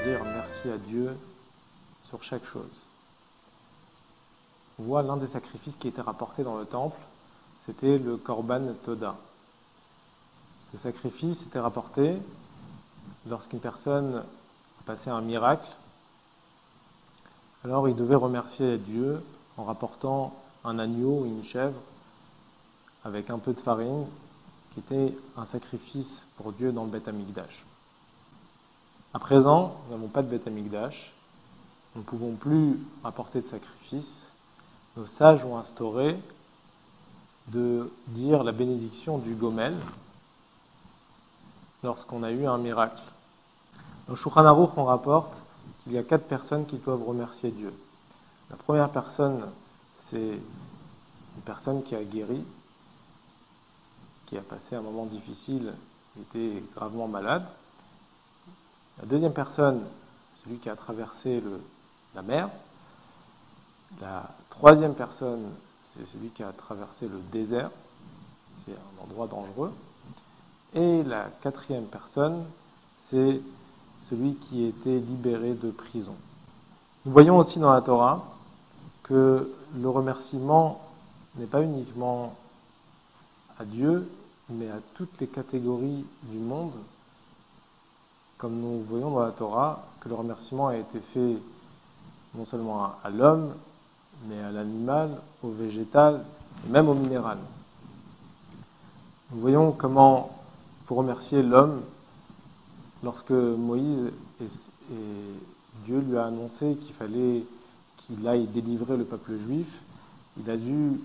dire merci à Dieu sur chaque chose. On voit l'un des sacrifices qui était rapporté dans le temple, c'était le Korban Toda. Le sacrifice était rapporté lorsqu'une personne a passé un miracle, alors il devait remercier Dieu en rapportant un agneau ou une chèvre avec un peu de farine, qui était un sacrifice pour Dieu dans le Beth Amikdash. À présent, nous n'avons pas de Beth Amikdash, nous ne pouvons plus apporter de sacrifice. Nos sages ont instauré de dire la bénédiction du Gomel lorsqu'on a eu un miracle. Dans Shulchan Aruch, on rapporte qu'il y a 4 personnes qui doivent remercier Dieu. La première personne, c'est une personne qui a guéri, qui a passé un moment difficile, était gravement malade. La deuxième personne, celui qui a traversé la mer. La troisième personne, c'est celui qui a traversé le désert. C'est un endroit dangereux. Et la quatrième personne, c'est celui qui était libéré de prison. Nous voyons aussi dans la Torah que le remerciement n'est pas uniquement à Dieu, mais à toutes les catégories du monde, comme nous voyons dans la Torah, que le remerciement a été fait non seulement à l'homme, mais à l'animal, au végétal, et même au minéral. Nous voyons comment il faut remercier l'homme lorsque Moïse et Dieu lui a annoncé qu'il fallait qu'il aille délivrer le peuple juif. Il a dû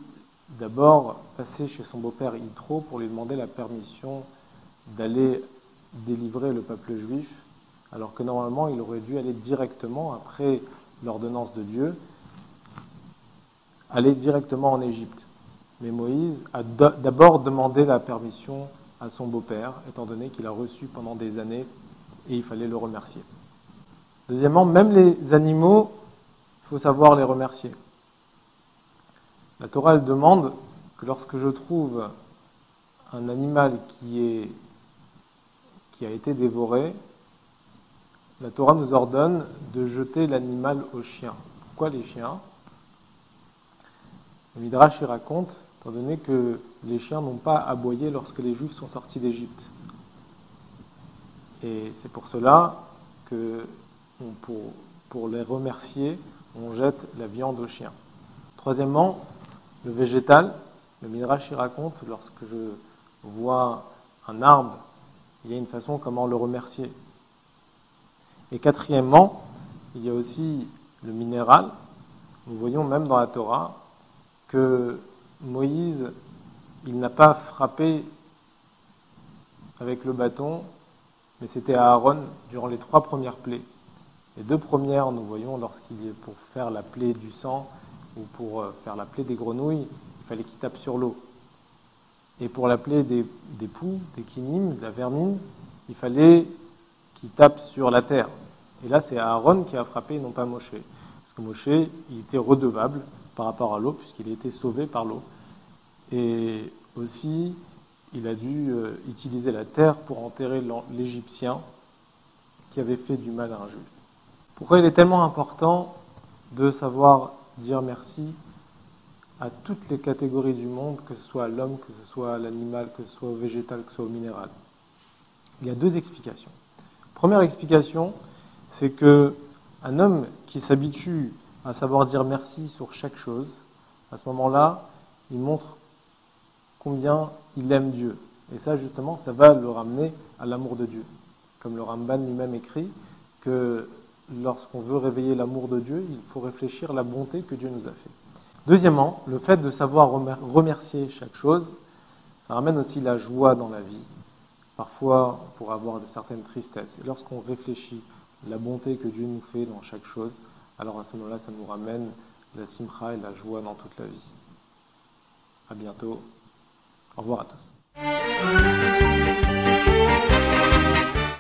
d'abord passer chez son beau-père Yitro pour lui demander la permission d'aller délivrer le peuple juif, alors que normalement il aurait dû aller directement, après l'ordonnance de Dieu, aller directement en Égypte. Mais Moïse a d'abord demandé la permission à son beau-père, étant donné qu'il a reçu pendant des années et il fallait le remercier. Deuxièmement, même les animaux, il faut savoir les remercier. La Torah elle demande que lorsque je trouve un animal qui a été dévoré, la Torah nous ordonne de jeter l'animal aux chiens. Pourquoi les chiens ? Le Midrash y raconte, étant donné que les chiens n'ont pas aboyé lorsque les Juifs sont sortis d'Égypte. Et c'est pour cela que, pour les remercier, on jette la viande aux chiens. Troisièmement, le végétal. Le Midrash y raconte, lorsque je vois un arbre, il y a une façon comment le remercier. Et quatrièmement, il y a aussi le minéral. Nous voyons même dans la Torah que Moïse, il n'a pas frappé avec le bâton, mais c'était Aaron durant les 3 premières plaies. Les 2 premières, nous voyons, lorsqu'il est pour faire la plaie du sang ou pour faire la plaie des grenouilles, il fallait qu'il tape sur l'eau. Et pour la plaie des poux, des kinim, de la vermine, il fallait qu'il tape sur la terre. Et là, c'est Aaron qui a frappé et non pas Moshe. Parce que Moshe, il était redevable par rapport à l'eau, puisqu'il a été sauvé par l'eau. Et aussi, il a dû utiliser la terre pour enterrer l'Égyptien qui avait fait du mal à un juif. Pourquoi il est tellement important de savoir dire merci à toutes les catégories du monde, que ce soit à l'homme, que ce soit à l'animal, que ce soit au végétal, que ce soit au minéral? Il y a 2 explications. Première explication, c'est que un homme qui s'habitue à savoir dire merci sur chaque chose, à ce moment-là, il montre combien il aime Dieu. Et ça, justement, ça va le ramener à l'amour de Dieu. Comme le Ramban lui-même écrit que lorsqu'on veut réveiller l'amour de Dieu, il faut réfléchir à la bonté que Dieu nous a fait. Deuxièmement, le fait de savoir remercier chaque chose, ça ramène aussi la joie dans la vie. Parfois, on pourrait avoir certaines tristesses. Et lorsqu'on réfléchit la bonté que Dieu nous fait dans chaque chose, alors à ce moment-là, ça nous ramène la simcha et la joie dans toute la vie. À bientôt. Au revoir à tous.